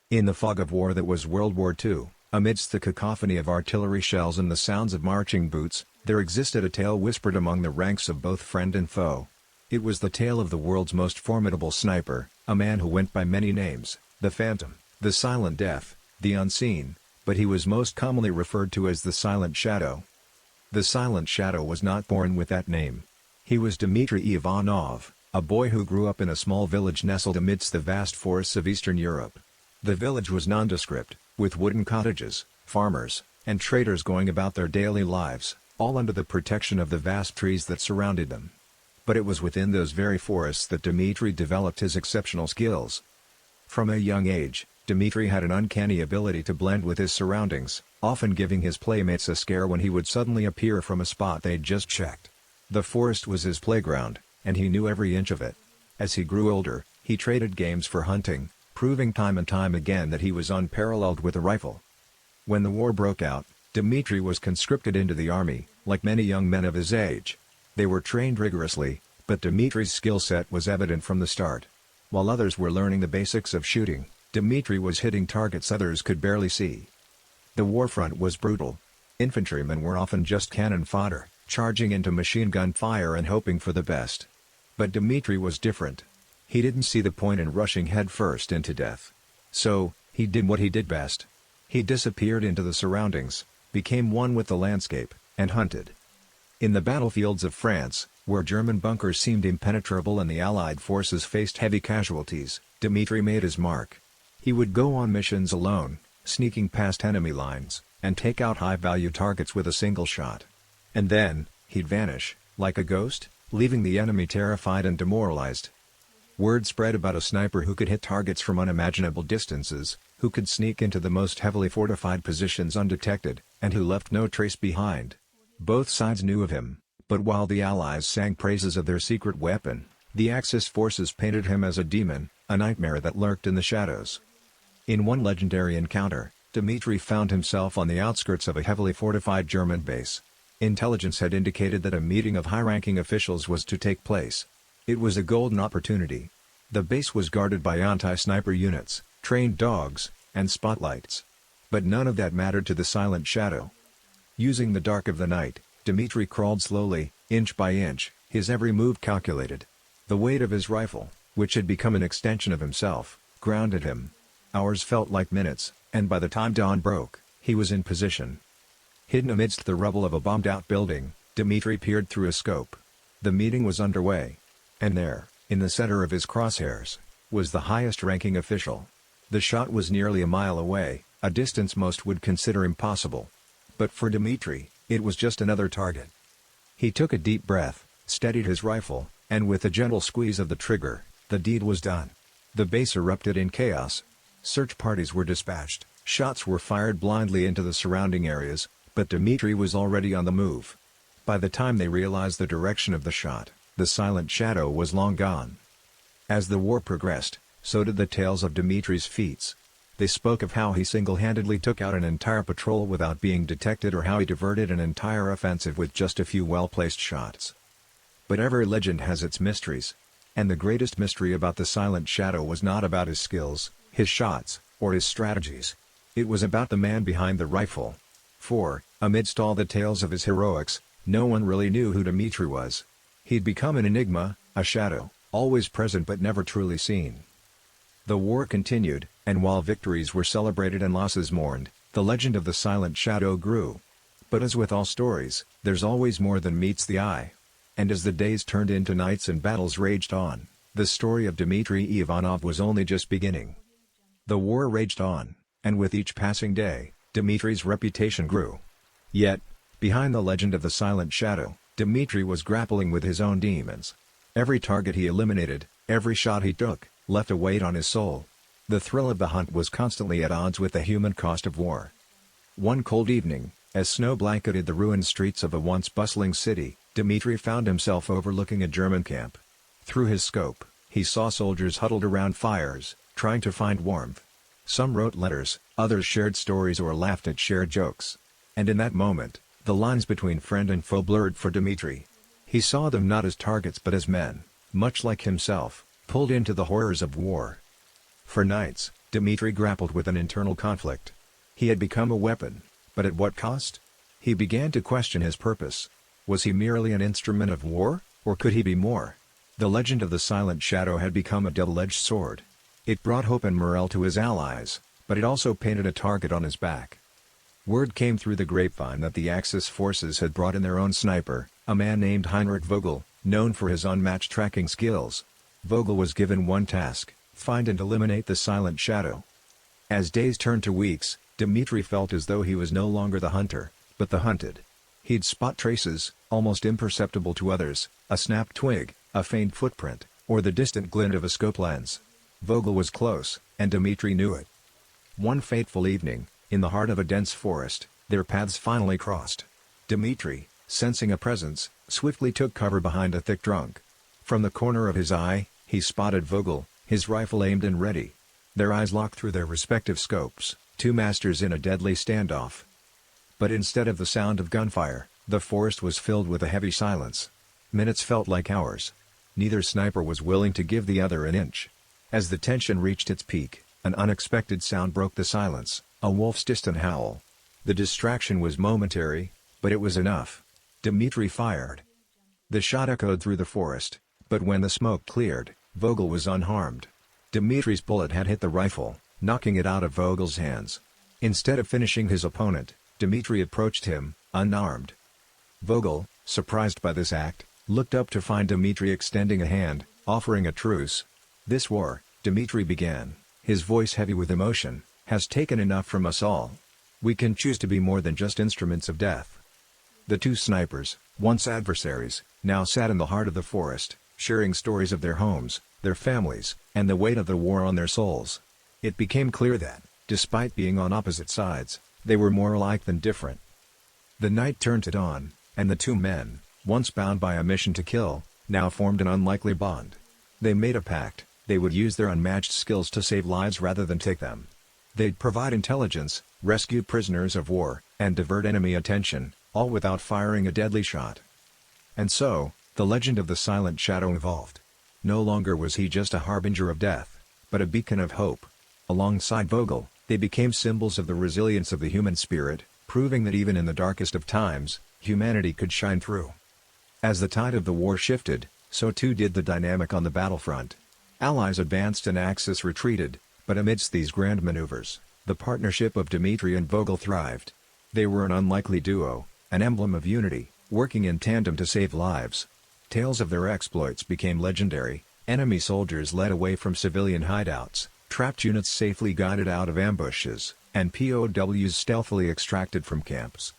In the fog of war that was World War II, amidst the cacophony of artillery shells and the sounds of marching boots, there existed a tale whispered among the ranks of both friend and foe. It was the tale of the world's most formidable sniper, a man who went by many names, the Phantom, the Silent Death, the Unseen, but he was most commonly referred to as the Silent Shadow. The Silent Shadow was not born with that name. He was Dimitri Ivanov, a boy who grew up in a small village nestled amidst the vast forests of Eastern Europe. The village was nondescript, with wooden cottages, farmers, and traders going about their daily lives, all under the protection of the vast trees that surrounded them. But it was within those very forests that Dimitri developed his exceptional skills. From a young age, Dimitri had an uncanny ability to blend with his surroundings, often giving his playmates a scare when he would suddenly appear from a spot they'd just checked. The forest was his playground, and he knew every inch of it. As he grew older, he traded games for hunting, proving time and time again that he was unparalleled with a rifle. When the war broke out, Dimitri was conscripted into the army, like many young men of his age. They were trained rigorously, but Dimitri's skill set was evident from the start. While others were learning the basics of shooting, Dimitri was hitting targets others could barely see. The war front was brutal. Infantrymen were often just cannon fodder, charging into machine gun fire and hoping for the best. But Dimitri was different. He didn't see the point in rushing headfirst into death. So, he did what he did best. He disappeared into the surroundings, became one with the landscape, and hunted. In the battlefields of France, where German bunkers seemed impenetrable and the Allied forces faced heavy casualties, Dimitri made his mark. He would go on missions alone, sneaking past enemy lines, and take out high-value targets with a single shot. And then, he'd vanish, like a ghost, leaving the enemy terrified and demoralized. Word spread about a sniper who could hit targets from unimaginable distances, who could sneak into the most heavily fortified positions undetected, and who left no trace behind. Both sides knew of him, but while the Allies sang praises of their secret weapon, the Axis forces painted him as a demon, a nightmare that lurked in the shadows. In one legendary encounter, Dimitri found himself on the outskirts of a heavily fortified German base. Intelligence had indicated that a meeting of high-ranking officials was to take place. It was a golden opportunity. The base was guarded by anti-sniper units, trained dogs, and spotlights. But none of that mattered to the Silent Shadow. Using the dark of the night, Dimitri crawled slowly, inch by inch, his every move calculated. The weight of his rifle, which had become an extension of himself, grounded him. Hours felt like minutes, and by the time dawn broke, he was in position. Hidden amidst the rubble of a bombed-out building, Dimitri peered through a scope. The meeting was underway. And there, in the center of his crosshairs, was the highest-ranking official. The shot was nearly a mile away, a distance most would consider impossible. But for Dimitri, it was just another target. He took a deep breath, steadied his rifle, and with a gentle squeeze of the trigger, the deed was done. The base erupted in chaos. Search parties were dispatched, shots were fired blindly into the surrounding areas, but Dimitri was already on the move. By the time they realized the direction of the shot, the Silent Shadow was long gone. As the war progressed, so did the tales of Dimitri's feats. They spoke of how he single-handedly took out an entire patrol without being detected or how he diverted an entire offensive with just a few well-placed shots. But every legend has its mysteries. And the greatest mystery about the Silent Shadow was not about his skills, his shots, or his strategies. It was about the man behind the rifle. For, amidst all the tales of his heroics, no one really knew who Dimitri was. He'd become an enigma, a shadow, always present but never truly seen. The war continued, and while victories were celebrated and losses mourned, the legend of the Silent Shadow grew. But as with all stories, there's always more than meets the eye. And as the days turned into nights and battles raged on, the story of Dimitri Ivanov was only just beginning. The war raged on, and with each passing day, Dimitri's reputation grew. Yet, behind the legend of the Silent Shadow, Dimitri was grappling with his own demons. Every target he eliminated, every shot he took, left a weight on his soul. The thrill of the hunt was constantly at odds with the human cost of war. One cold evening, as snow blanketed the ruined streets of a once bustling city, Dimitri found himself overlooking a German camp. Through his scope, he saw soldiers huddled around fires, trying to find warmth. Some wrote letters, others shared stories or laughed at shared jokes. And in that moment, the lines between friend and foe blurred for Dimitri. He saw them not as targets but as men, much like himself, pulled into the horrors of war. For nights, Dimitri grappled with an internal conflict. He had become a weapon, but at what cost? He began to question his purpose. Was he merely an instrument of war, or could he be more? The legend of the Silent Shadow had become a double-edged sword. It brought hope and morale to his allies, but it also painted a target on his back. Word came through the grapevine that the Axis forces had brought in their own sniper, a man named Heinrich Vogel, known for his unmatched tracking skills. Vogel was given one task: find and eliminate the Silent Shadow. As days turned to weeks, Dimitri felt as though he was no longer the hunter, but the hunted. He'd spot traces, almost imperceptible to others, a snapped twig, a faint footprint, or the distant glint of a scope lens. Vogel was close, and Dimitri knew it. One fateful evening, in the heart of a dense forest, their paths finally crossed. Dimitri, sensing a presence, swiftly took cover behind a thick trunk. From the corner of his eye, he spotted Vogel, his rifle aimed and ready. Their eyes locked through their respective scopes, two masters in a deadly standoff. But instead of the sound of gunfire, the forest was filled with a heavy silence. Minutes felt like hours. Neither sniper was willing to give the other an inch. As the tension reached its peak, an unexpected sound broke the silence, a wolf's distant howl. The distraction was momentary, but it was enough. Dimitri fired. The shot echoed through the forest, but when the smoke cleared, Vogel was unharmed. Dimitri's bullet had hit the rifle, knocking it out of Vogel's hands. Instead of finishing his opponent, Dimitri approached him, unarmed. Vogel, surprised by this act, looked up to find Dimitri extending a hand, offering a truce. "This war," Dimitri began, his voice heavy with emotion, "has taken enough from us all. We can choose to be more than just instruments of death." The two snipers, once adversaries, now sat in the heart of the forest, sharing stories of their homes, their families, and the weight of the war on their souls. It became clear that, despite being on opposite sides, they were more alike than different. The night turned to dawn, and the two men, once bound by a mission to kill, now formed an unlikely bond. They made a pact: they would use their unmatched skills to save lives rather than take them. They'd provide intelligence, rescue prisoners of war, and divert enemy attention, all without firing a deadly shot. And so, the legend of the Silent Shadow evolved. No longer was he just a harbinger of death, but a beacon of hope. Alongside Vogel, they became symbols of the resilience of the human spirit, proving that even in the darkest of times, humanity could shine through. As the tide of the war shifted, so too did the dynamic on the battlefront. Allies advanced and Axis retreated, but amidst these grand maneuvers, the partnership of Dimitri and Vogel thrived. They were an unlikely duo, an emblem of unity, working in tandem to save lives. Tales of their exploits became legendary: enemy soldiers led away from civilian hideouts, trapped units safely guided out of ambushes, and POWs stealthily extracted from camps.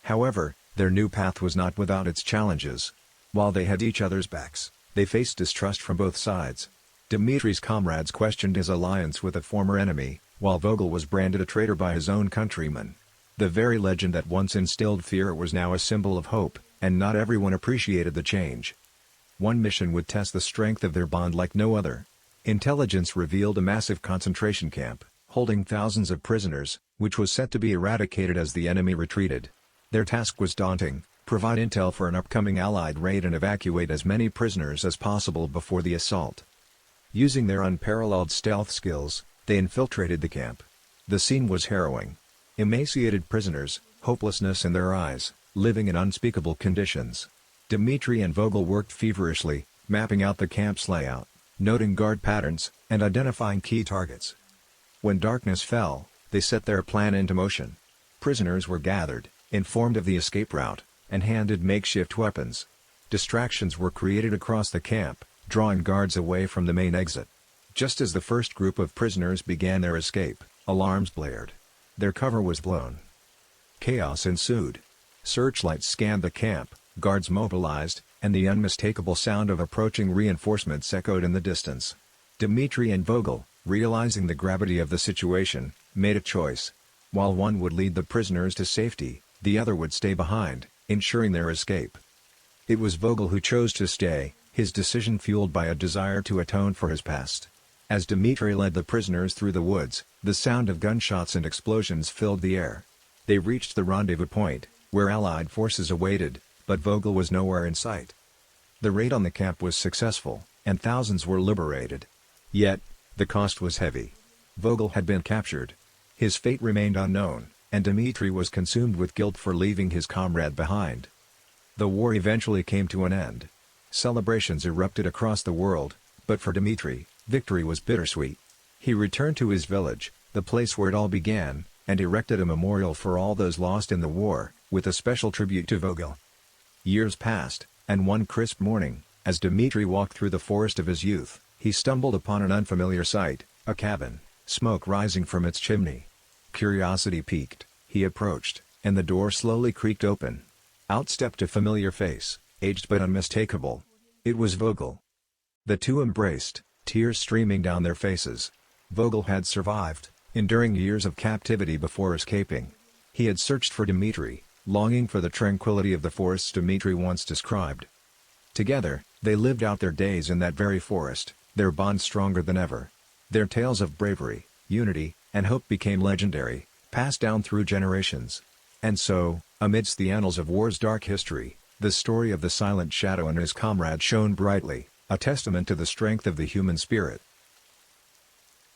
However, their new path was not without its challenges. While they had each other's backs, they faced distrust from both sides. Dimitri's comrades questioned his alliance with a former enemy, while Vogel was branded a traitor by his own countrymen. The very legend that once instilled fear was now a symbol of hope, and not everyone appreciated the change. One mission would test the strength of their bond like no other. Intelligence revealed a massive concentration camp, holding thousands of prisoners, which was set to be eradicated as the enemy retreated. Their task was daunting: provide intel for an upcoming Allied raid and evacuate as many prisoners as possible before the assault. Using their unparalleled stealth skills, they infiltrated the camp. The scene was harrowing. Emaciated prisoners, hopelessness in their eyes, living in unspeakable conditions. Dimitri and Vogel worked feverishly, mapping out the camp's layout, noting guard patterns, and identifying key targets. When darkness fell, they set their plan into motion. Prisoners were gathered, informed of the escape route, and handed makeshift weapons. Distractions were created across the camp, drawing guards away from the main exit. Just as the first group of prisoners began their escape, alarms blared. Their cover was blown. Chaos ensued. Searchlights scanned the camp, guards mobilized, and the unmistakable sound of approaching reinforcements echoed in the distance. Dimitri and Vogel, realizing the gravity of the situation, made a choice. While one would lead the prisoners to safety, the other would stay behind, ensuring their escape. It was Vogel who chose to stay, his decision fueled by a desire to atone for his past. As Dimitri led the prisoners through the woods, the sound of gunshots and explosions filled the air. They reached the rendezvous point, where Allied forces awaited, but Vogel was nowhere in sight. The raid on the camp was successful, and thousands were liberated. Yet, The cost was heavy. Vogel had been captured. His fate remained unknown, and Dimitri was consumed with guilt for leaving his comrade behind. The war eventually came to an end. Celebrations erupted across the world, but for Dimitri, victory was bittersweet. He returned to his village, the place where it all began, and erected a memorial for all those lost in the war, with a special tribute to Vogel. Years passed, and one crisp morning, as Dimitri walked through the forest of his youth, he stumbled upon an unfamiliar sight, a cabin, smoke rising from its chimney. Curiosity piqued, he approached, and the door slowly creaked open. Out stepped a familiar face, aged but unmistakable. It was Vogel. The two embraced, tears streaming down their faces. Vogel had survived, enduring years of captivity before escaping. He had searched for Dimitri, longing for the tranquility of the forests Dimitri once described. Together, they lived out their days in that very forest, their bond stronger than ever. Their tales of bravery, unity, and hope became legendary, passed down through generations. And so, amidst the annals of war's dark history, the story of the Silent Shadow and his comrade shone brightly, a testament to the strength of the human spirit.